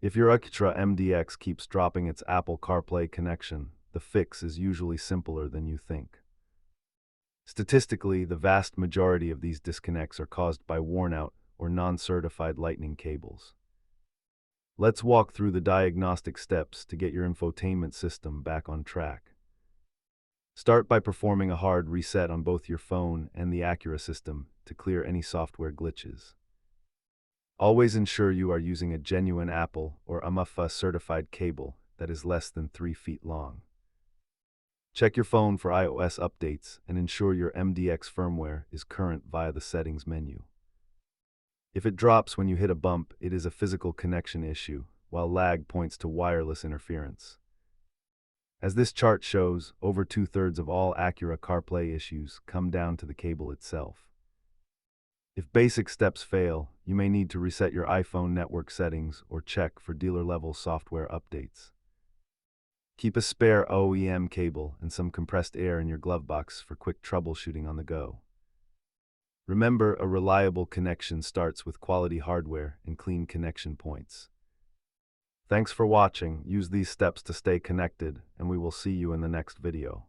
If your Acura MDX keeps dropping its Apple CarPlay connection, the fix is usually simpler than you think. Statistically, the vast majority of these disconnects are caused by worn-out or non-certified Lightning cables. Let's walk through the diagnostic steps to get your infotainment system back on track. Start by performing a hard reset on both your phone and the Acura system to clear any software glitches. Always ensure you are using a genuine Apple or AMAFA certified cable that is less than 3 feet long. Check your phone for iOS updates and ensure your MDX firmware is current via the settings menu. If it drops when you hit a bump, it is a physical connection issue, while lag points to wireless interference. As this chart shows, over 2/3 of all Acura CarPlay issues come down to the cable itself. If basic steps fail, you may need to reset your iPhone network settings or check for dealer-level software updates. Keep a spare OEM cable and some compressed air in your glove box for quick troubleshooting on the go. Remember, a reliable connection starts with quality hardware and clean connection points. Thanks for watching. Use these steps to stay connected, and we will see you in the next video.